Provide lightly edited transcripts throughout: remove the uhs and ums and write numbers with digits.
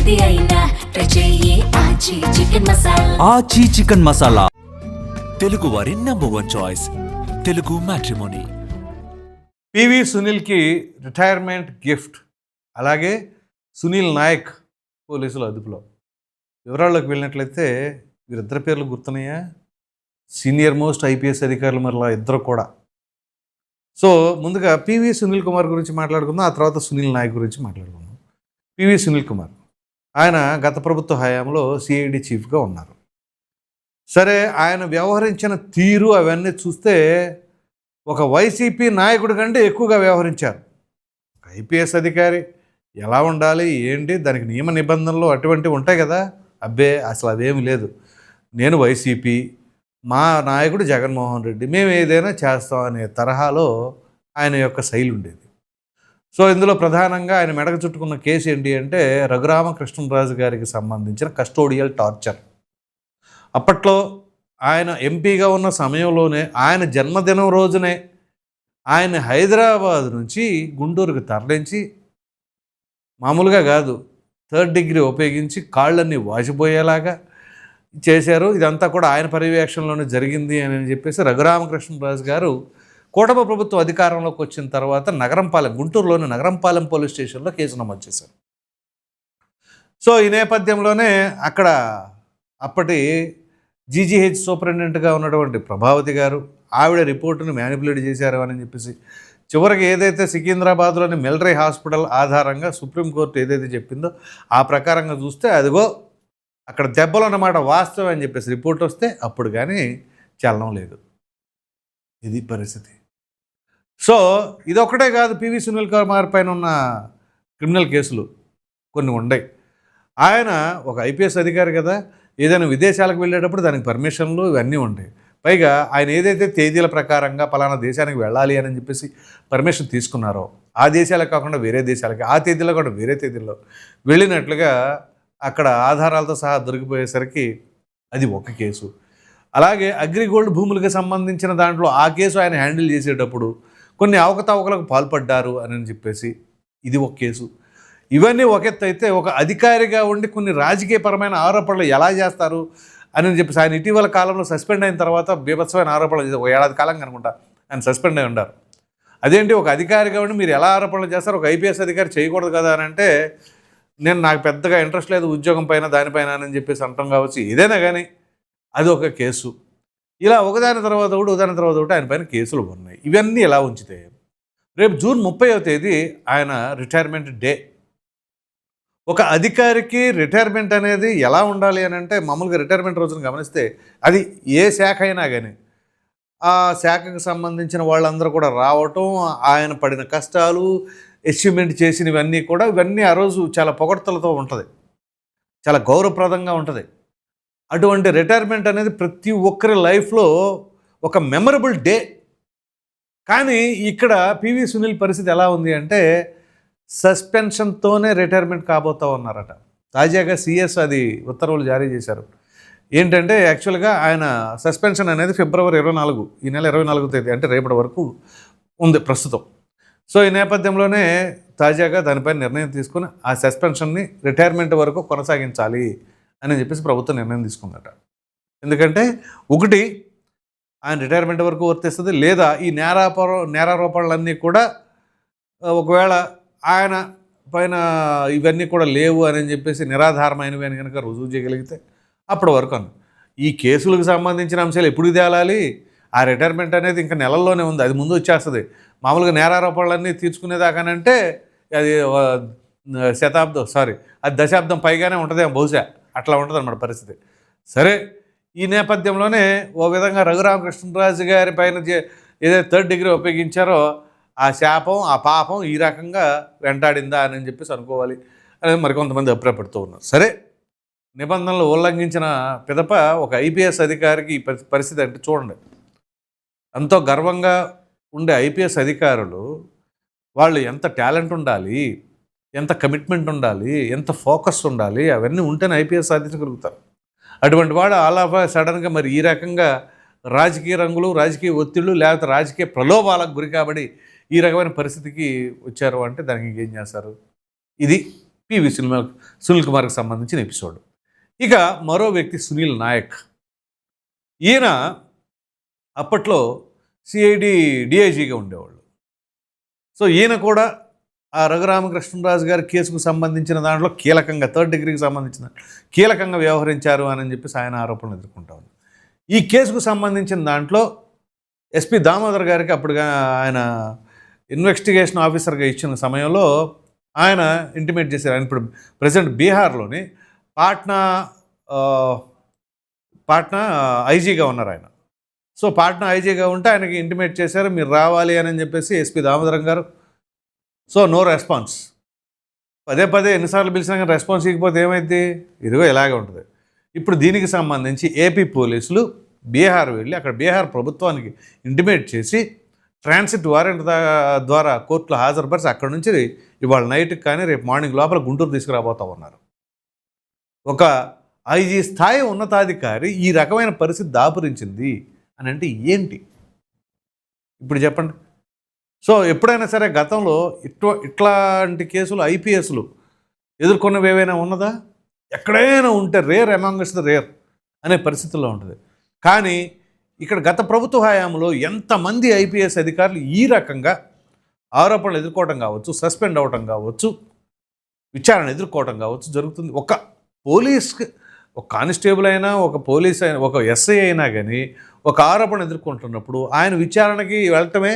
ఏది అయినా ట్రై చెయ్యి ఆచి చికెన్ మసాలా. ఆచి చికెన్ మసాలా, తెలుగు వారి #1 చాయిస్, తెలుగు మ్యాట్రిమోనీ. పివి సునీల్కి రిటైర్మెంట్ గిఫ్ట్. అలాగే సునీల్ నాయక్ పోలీసుల అదుపులో. వివరాల్లోకి వెళ్ళినట్లయితే వీరిద్దరి పేర్లు గుర్తున్నాయా? సీనియర్ మోస్ట్ ఐపీఎస్ అధికారులు మరలా ఇద్దరు కూడా. సో ముందుగా పివి సునీల్ కుమార్ గురించి మాట్లాడుకుందాం, ఆ తర్వాత సునీల్ నాయక్ గురించి మాట్లాడుకుందాం. పివి సునీల్ కుమార్ ఆయన గత ప్రభుత్వ హయాంలో సిఐడి చీఫ్గా ఉన్నారు. సరే, ఆయన వ్యవహరించిన తీరు అవన్నీ చూస్తే ఒక వైసీపీ నాయకుడి కంటే ఎక్కువగా వ్యవహరించారు. ఐపీఎస్ అధికారి ఎలా ఉండాలి ఏంటి, దానికి నియమ నిబంధనలు అటువంటివి ఉంటాయి కదా. అబ్బే అసలు అదేమి లేదు. నేను వైసీపీ, మా నాయకుడు జగన్మోహన్ రెడ్డి, మేము ఏదైనా చేస్తాం అనే తరహాలో ఆయన యొక్క శైలి ఉండేది. సో ఇందులో ప్రధానంగా ఆయన మెడకు చుట్టుకున్న కేసు ఏంటి అంటే రఘురామకృష్ణరాజు గారికి సంబంధించిన కస్టోడియల్ టార్చర్. అప్పట్లో ఆయన ఎంపీగా ఉన్న సమయంలోనే ఆయన జన్మదినం రోజునే ఆయన హైదరాబాద్ నుంచి గుంటూరుకు తరలించి, మామూలుగా కాదు, 3rd డిగ్రీ ఉపయోగించి కాళ్ళన్నీ వాసిపోయేలాగా చేశారు. ఇదంతా కూడా ఆయన పర్యవేక్షణలోనే జరిగింది అని చెప్పేసి రఘురామకృష్ణరాజు గారు కూటమి ప్రభుత్వం అధికారంలోకి వచ్చిన తర్వాత నగరంపాలెం, గుంటూరులోని నగరంపాలెం పోలీస్ స్టేషన్లో కేసు నమోదు చేశారు. సో ఈ నేపథ్యంలోనే అక్కడ అప్పటి జీజీహెచ్ సూపరింటెండెంట్గా ఉన్నటువంటి ప్రభావతి గారు ఆవిడ రిపోర్టును మ్యానిపులేట్ చేశారు అని చెప్పేసి చివరికి ఏదైతే సికింద్రాబాద్లోని మిలిటరీ హాస్పిటల్ ఆధారంగా సుప్రీంకోర్టు ఏదైతే చెప్పిందో ఆ ప్రకారంగా చూస్తే అదిగో అక్కడ దెబ్బలు అన్నమాట వాస్తవం అని చెప్పేసి రిపోర్ట్ వస్తే అప్పుడు కానీ చలనం లేదు. ఇది పరిస్థితి. సో ఇదొక్కటే కాదు, పివి సునీల్ కుమార్ పైన ఉన్న క్రిమినల్ కేసులు కొన్ని ఉన్నాయి. ఆయన ఒక ఐపీఎస్ అధికారి కదా, ఏదైనా విదేశాలకు వెళ్ళేటప్పుడు దానికి పర్మిషన్లు ఇవన్నీ ఉంటాయి. పైగా ఆయన ఏదైతే తేదీల ప్రకారంగా పలానా దేశానికి వెళ్ళాలి అని చెప్పేసి పర్మిషన్ తీసుకున్నారో ఆ దేశాలకు కాకుండా వేరే దేశాలకి, ఆ తేదీలో కూడా వేరే తేదీల్లో వెళ్ళినట్లుగా అక్కడ ఆధారాలతో సహా దొరికిపోయేసరికి అది ఒక కేసు. అలాగే అగ్రిగోల్డ్ భూములకు సంబంధించిన దాంట్లో ఆ కేసు ఆయన హ్యాండిల్ చేసేటప్పుడు కొన్ని అవకతవకలకు పాల్పడ్డారు అని చెప్పేసి ఇది ఒక కేసు. ఇవన్నీ ఒక ఎత్తు అయితే, ఒక అధికారిగా ఉండి కొన్ని రాజకీయపరమైన ఆరోపణలు ఎలా చేస్తారు అని చెప్పేసి ఆయన ఇటీవల కాలంలో సస్పెండ్ అయిన తర్వాత బీభత్సమైన ఆరోపణలు చేశారు. 1 ఏడాది కాలంగా అనుకుంటా ఆయన సస్పెండ్ అయి ఉన్నారు. అదేంటి, ఒక అధికారిగా ఉండి మీరు ఎలా ఆరోపణలు చేస్తారు, ఒక ఐపీఎస్ అధికారి చేయకూడదు కదా అని అంటే, నాకు పెద్దగా ఇంట్రెస్ట్ లేదు ఉద్యోగం పైన దానిపైన అని చెప్పేసి అంటాం కావచ్చు. ఏదైనా కానీ అది ఒక కేసు. ఇలా ఒకదాని తర్వాత ఒకటి ఆయన పైన కేసులు ఉన్నాయి. ఇవన్నీ ఎలా ఉంచితే రేపు జూన్ 30వ తేదీ ఆయన రిటైర్మెంట్ డే. ఒక అధికారికి రిటైర్మెంట్ అనేది ఎలా ఉండాలి అని అంటే, మామూలుగా రిటైర్మెంట్ రోజున గమనిస్తే అది ఏ శాఖ అయినా కానీ ఆ శాఖకు సంబంధించిన వాళ్ళందరూ కూడా రావటం, ఆయన పడిన కష్టాలు, అచీవ్మెంట్ చేసినవన్నీ కూడా ఇవన్నీ ఆ రోజు చాలా పొగడ్తలతో ఉంటుంది, చాలా గౌరవప్రదంగా ఉంటుంది. అటువంటి రిటైర్మెంట్ అనేది ప్రతి ఒక్కరి లైఫ్లో ఒక మెమరబుల్ డే. కానీ ఇక్కడ పివి సునీల్ పరిస్థితి ఎలా ఉంది అంటే సస్పెన్షన్తోనే రిటైర్మెంట్ కాబోతా ఉన్నారట. తాజాగా సిఎస్ అది ఉత్తర్వులు జారీ చేశారు. ఏంటంటే యాక్చువల్గా ఆయన సస్పెన్షన్ అనేది ఫిబ్రవరి 24, ఈ నెల 24వ తేదీ అంటే రేపటి వరకు ఉంది ప్రస్తుతం. సో ఈ నేపథ్యంలోనే తాజాగా దానిపై నిర్ణయం తీసుకుని ఆ సస్పెన్షన్ని రిటైర్మెంట్ వరకు కొనసాగించాలి అని చెప్పేసి ప్రభుత్వం నిర్ణయం తీసుకుందట. ఎందుకంటే ఒకటి, ఆయన రిటైర్మెంట్ వరకు వర్తిస్తుంది, లేదా ఈ నేరారోపణలన్నీ కూడా ఒకవేళ ఆయన పైన ఇవన్నీ కూడా లేవు అని చెప్పేసి నిరాధారమైనవి అని కనుక రుజువు చేయగలిగితే అప్పటి వరకు అన్న ఈ కేసులకు సంబంధించిన అంశాలు ఎప్పుడు తేలాలి. ఆ రిటైర్మెంట్ అనేది ఇంకా నెలల్లోనే ఉంది, అది ముందు వచ్చేస్తుంది. మామూలుగా నేరారోపణలన్నీ తీర్చుకునేదాకానంటే అది అది దశాబ్దం పైగానే ఉంటుంది బహుశా, అట్లా ఉంటుంది అన్నమాట పరిస్థితి. సరే, ఈ నేపథ్యంలోనే ఓ విధంగా రఘురామకృష్ణరాజు గారి పైన ఏదైతే 3rd డిగ్రీ ఉపయోగించారో ఆ శాపం, ఆ పాపం ఈ రకంగా వెంటాడిందా అని చెప్పేసి అనుకోవాలి అనేది మరికొంతమంది అభిప్రాయపడుతూ ఉన్నారు. సరే, నిబంధనలు ఉల్లంఘించిన పిదప ఒక ఐపీఎస్ అధికారికి ఈ పరిస్థితి అంటే చూడండి, ఎంతో గర్వంగా ఉండే ఐపీఎస్ అధికారులు వాళ్ళు ఎంత టాలెంట్ ఉండాలి, ఎంత కమిట్మెంట్ ఉండాలి, ఎంత ఫోకస్ ఉండాలి, అవన్నీ ఉంటేనే ఐపీఎస్ సాధించగలుగుతారు. అటువంటి వాడు ఆల్ ఆఫ్ సడన్గా మరి ఈ రకంగా రాజకీయ రంగులు, రాజకీయ ఒత్తిళ్ళు, లేకపోతే రాజకీయ ప్రలోభాలకు గురి కాబడి ఈ రకమైన పరిస్థితికి వచ్చారు అంటే దానికి ఇంకేం చేస్తారు. ఇది పివి సునీల్ కుమార్కి సంబంధించిన ఎపిసోడ్. ఇక మరో వ్యక్తి సునీల్ నాయక్. ఈయన అప్పట్లో సిఐడి డిఐజీగా ఉండేవాళ్ళు. సో ఈయన కూడా ఆ రఘురామకృష్ణరాజు గారి కేసుకు సంబంధించిన దాంట్లో కీలకంగా 3rd డిగ్రీకి సంబంధించిన కీలకంగా వ్యవహరించారు అని చెప్పేసి ఆయన ఆరోపణలు ఎదుర్కొంటా ఉన్నారు. ఈ కేసుకు సంబంధించిన దాంట్లో ఎస్పి దామోదర్ గారికి అప్పుడుగా ఆయన ఇన్వెస్టిగేషన్ ఆఫీసర్గా ఇచ్చిన సమయంలో ఆయన ఇంటిమేట్ చేశారు. ఆయన ఇప్పుడు ప్రజెంట్ బీహార్లోని పాట్నా ఐజీగా ఉన్నారు ఆయన. సో పాట్నా ఐజీగా ఉంటే ఆయనకి ఇంటిమేట్ చేశారు, మీరు రావాలి అని చెప్పేసి SP Damodaram garu. So no response. పదే ఎన్నిసార్లు పిలిచినా కానీ రెస్పాన్స్ ఇవ్వకపోతే ఏమైంది? ఇదిగో ఇలాగే ఉంటుంది. ఇప్పుడు దీనికి సంబంధించి ఏపీ పోలీసులు బీహార్ వెళ్ళి అక్కడ బీహార్ ప్రభుత్వానికి ఇంటిమేట్ చేసి ట్రాన్సిట్ వారెంట్ ద్వారా కోర్టులో హాజరుపరిచి అక్కడ నుంచి ఇవాళ నైట్కి కానీ రేపు మార్నింగ్ లోపల గుంటూరు తీసుకురాబోతా ఉన్నారు. ఒక ఐజీ స్థాయి ఉన్నతాధికారి ఈ రకమైన పరిస్థితి దాపురించింది అని అంటే ఏంటి ఇప్పుడు చెప్పండి. సో ఎప్పుడైనా సరే గతంలో ఇట్లాంటి కేసులు ఐపీఎస్లు ఎదుర్కొన్నవి ఏవైనా ఉన్నదా? ఎక్కడైనా ఉంటే రేర్ అమాంగస్ ద రేర్ అనే పరిస్థితుల్లో ఉంటుంది. కానీ ఇక్కడ గత ప్రభుత్వ హయాంలో ఎంతమంది ఐపీఎస్ అధికారులు ఈ రకంగా ఆరోపణలు ఎదుర్కోవటం కావచ్చు, సస్పెండ్ అవ్వటం కావచ్చు, విచారణ ఎదుర్కోవటం కావచ్చు జరుగుతుంది. ఒక పోలీస్కి, ఒక కానిస్టేబుల్ అయినా, ఒక పోలీస్ అయినా, ఒక ఎస్ఐ అయినా కానీ ఒక ఆరోపణ ఎదుర్కొంటున్నప్పుడు ఆయన విచారణకి వెళ్ళటమే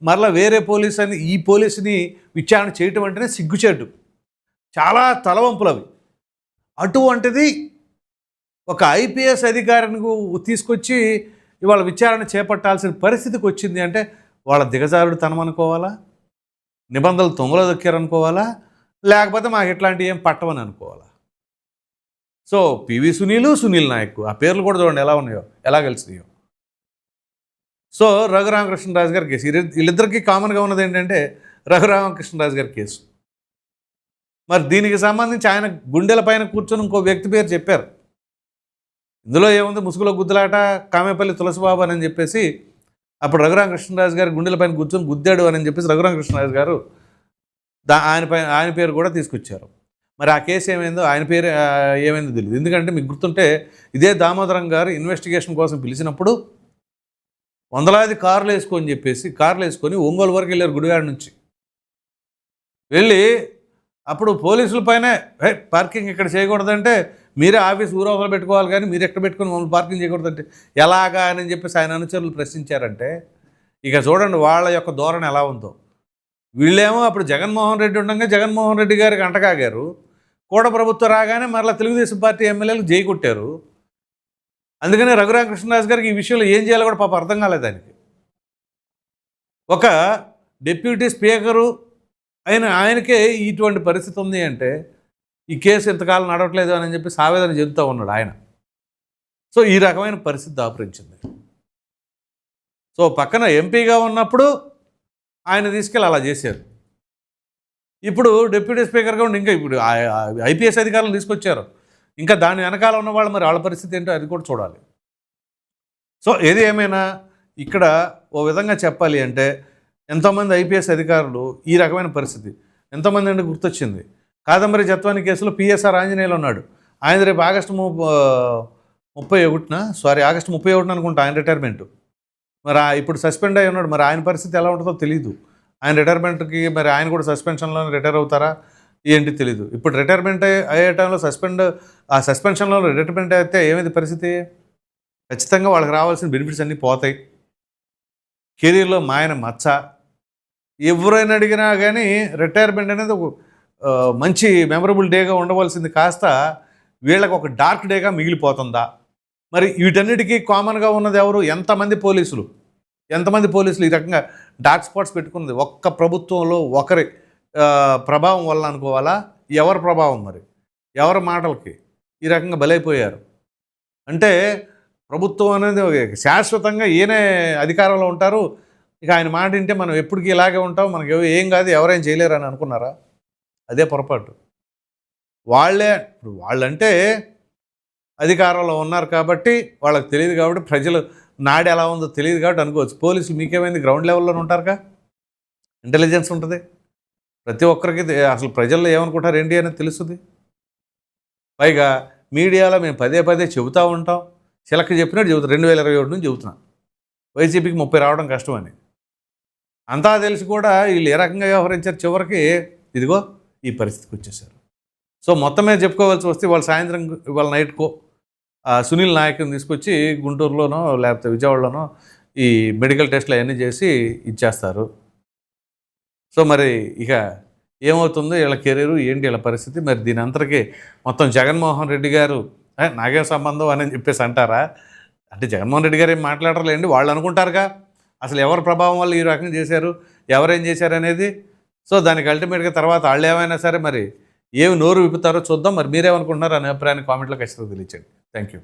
మరలా వేరే పోలీస్ అని ఈ పోలీసుని విచారణ చేయటం అంటేనే సిగ్గుచేటు, చాలా తలవంపులు అవి. అటువంటిది ఒక ఐపీఎస్ అధికారిని తీసుకొచ్చి ఇవాళ విచారణ చేపట్టాల్సిన పరిస్థితికి వచ్చింది అంటే వాళ్ళ దిగజారుడు తనం అనుకోవాలా, నిబంధనలు తొంగలో దొక్కారనుకోవాలా, లేకపోతే మాకు ఇట్లాంటివి ఏం పట్టవని అనుకోవాలా. సో పివి సునీల్ నాయక్ ఆ పేర్లు కూడా చూడండి ఎలా ఉన్నాయో, ఎలా కలిసినాయో. సో రఘురామకృష్ణరాజు గారి కేసు, వీళ్ళిద్దరికీ కామన్గా ఉన్నది ఏంటంటే రఘురామకృష్ణరాజు గారి కేసు. మరి దీనికి సంబంధించి ఆయన గుండెల పైన కూర్చొని ఇంకో వ్యక్తి పేరు చెప్పారు. ఇందులో ఏముంది, ముసుగులో గుద్దులాట, కామేపల్లి తులసిబాబు అని చెప్పేసి అప్పుడు రఘురామకృష్ణరాజు గారు గుండెల పైన కూర్చొని గుద్దాడు అని చెప్పేసి రఘురామకృష్ణరాజు గారు ఆయన పేరు కూడా తీసుకొచ్చారు. మరి ఆ కేసు ఏమైందో, ఆయన పేరు ఏమైందో తెలియదు. ఎందుకంటే మీకు గుర్తుంటే ఇదే దామోదరం గారు ఇన్వెస్టిగేషన్ కోసం పిలిచినప్పుడు వందలాది కార్లు వేసుకొని ఒంగోలు వరకు వెళ్ళారు గుడివాడ నుంచి. వెళ్ళి అప్పుడు పోలీసుల పైన పార్కింగ్ ఇక్కడ చేయకూడదంటే మీరే ఆఫీస్ ఊరవసలు పెట్టుకోవాలి కానీ మీరు ఎక్కడ పెట్టుకుని మమ్మల్ని పార్కింగ్ చేయకూడదంటే ఎలాగా అని చెప్పేసి ఆయన అనుచరులు ప్రశ్నించారంటే ఇక చూడండి వాళ్ళ యొక్క ధోరణి ఎలా ఉందో. వీళ్ళేమో అప్పుడు జగన్మోహన్ రెడ్డి ఉండగా జగన్మోహన్ రెడ్డి గారికి అంటకాగారు, కూడా ప్రభుత్వం రాగానే మరలా తెలుగుదేశం పార్టీ ఎమ్మెల్యేలు జై కొట్టారు. అందుకనే రఘురామకృష్ణరాజు గారికి ఈ విషయంలో ఏం చేయాలో కూడా పాప అర్థం కాలేదు ఆయనకి. ఒక డిప్యూటీ స్పీకరు ఆయనకే ఇటువంటి పరిస్థితి ఉంది అంటే ఈ కేసు ఇంతకాలం నడవట్లేదు అని చెప్పి ఆవేదన చెందుతూ ఉన్నాడు ఆయన. సో ఈ రకమైన పరిస్థితి దాపురించింది. సో పక్కన ఎంపీగా ఉన్నప్పుడు ఆయన తీసుకెళ్ళి అలా చేశారు. ఇప్పుడు డిప్యూటీ స్పీకర్గా ఉండి ఇంకా ఇప్పుడు ఐపీఎస్ అధికారులను తీసుకొచ్చారు. ఇంకా దాని వెనకాల ఉన్న వాళ్ళు మరి వాళ్ళ పరిస్థితి ఏంటో అది కూడా చూడాలి. సో ఏది ఏమైనా ఇక్కడ ఓ విధంగా చెప్పాలి అంటే ఎంతోమంది ఐపీఎస్ అధికారులు ఈ రకమైన పరిస్థితి ఎంతోమంది అంటే గుర్తొచ్చింది. కాదంబరి జత్వాని కేసులో పిఎస్ఆర్ ఆంజనేయులు ఉన్నాడు. ఆయన రేపు ఆగస్టు 31 అనుకుంటా ఆయన రిటైర్మెంట్. మరి ఇప్పుడు సస్పెండ్ అయి ఉన్నాడు. మరి ఆయన పరిస్థితి ఎలా ఉంటుందో తెలియదు. ఆయన రిటైర్మెంట్కి మరి ఆయన కూడా సస్పెన్షన్లో రిటైర్ అవుతారా ఏంటి తెలీదు. ఇప్పుడు రిటైర్మెంట్ అయ్యే టైంలో సస్పెన్షన్లో రిటైర్మెంట్ అయితే ఏమైంది పరిస్థితి? ఖచ్చితంగా వాళ్ళకి రావాల్సిన బెనిఫిట్స్ అన్నీ పోతాయి. కెరీర్లో మాయన మచ్చ. ఎవరైనా అడిగినా కానీ రిటైర్మెంట్ అనేది మంచి మెమరబుల్ డేగా ఉండవలసింది కాస్త వీళ్ళకి ఒక డార్క్ డేగా మిగిలిపోతుందా? మరి వీటన్నిటికీ కామన్గా ఉన్నది ఎవరు? ఎంతమంది పోలీసులు ఈ రకంగా డార్క్ స్పాట్స్ పెట్టుకున్నది ఒక్క ప్రభుత్వంలో ఒకరి ప్రభావం వల్ల అనుకోవాలా? ఎవరి ప్రభావం మరి? ఎవరి మాటలకి ఈ రకంగా బలైపోయారు అంటే ప్రభుత్వం అనేది శాశ్వతంగా ఈయనే అధికారంలో ఉంటారు. ఇక ఆయన మాట వింటే మనం ఎప్పటికీ ఇలాగే ఉంటాం, మనకి ఏం కాదు, ఎవరైనా చేయలేరు అని అనుకున్నారా? అదే పొరపాటు. వాళ్ళంటే అధికారంలో ఉన్నారు కాబట్టి వాళ్ళకి తెలియదు, కాబట్టి ప్రజలు నాడు ఎలా ఉందో తెలియదు కాబట్టి అనుకోవచ్చు. పోలీసులు మీకేమైంది, గ్రౌండ్ లెవెల్లోనే ఉంటారుగా, ఇంటెలిజెన్స్ ఉంటుంది. ప్రతి ఒక్కరికి అసలు ప్రజల్లో ఏమనుకుంటారు ఏంటి అనేది తెలుస్తుంది. పైగా మీడియాలో మేము పదే పదే చెబుతూ ఉంటాం, చిలక చెప్పినట్టు చెబుతాం. 2021 నుంచి చెబుతున్నాం వైసీపీకి 30 రావడం కష్టమని. అంతా తెలిసి కూడా వీళ్ళు ఏ రకంగా వ్యవహరించారు, చివరికి ఇదిగో ఈ పరిస్థితికి వచ్చేసారు. సో మొత్తం మీద చెప్పుకోవాల్సి వస్తే ఇవాళ నైట్కో సునీల్ నాయక్ని తీసుకొచ్చి గుంటూరులోనో లేకపోతే విజయవాడలోనో ఈ మెడికల్ టెస్ట్లు అవన్నీ చేసి ఇచ్చేస్తారు. సో మరి ఇక ఏమవుతుందో వీళ్ళ కెరీరు ఏంటి, వీళ్ళ పరిస్థితి. మరి దీని అంతటికీ మొత్తం జగన్మోహన్ రెడ్డి గారు నాకేం సంబంధం అని చెప్పేసి అంటారా? అంటే జగన్మోహన్ రెడ్డి గారు ఏం మాట్లాడలేండి, వాళ్ళు అనుకుంటారుగా అసలు ఎవరి ప్రభావం వల్ల ఈ రకంగా చేశారు, ఎవరేం చేశారు అనేది. సో దానికి అల్టిమేట్గా తర్వాత వాళ్ళు ఏమైనా సరే మరి ఏమి నోరు విప్పుతారో చూద్దాం. మరి మీరేమనుకుంటున్నారు అనే అభిప్రాయాన్ని కామెంట్లో ఖచ్చితంగా తెలియచేయండి. Thank you.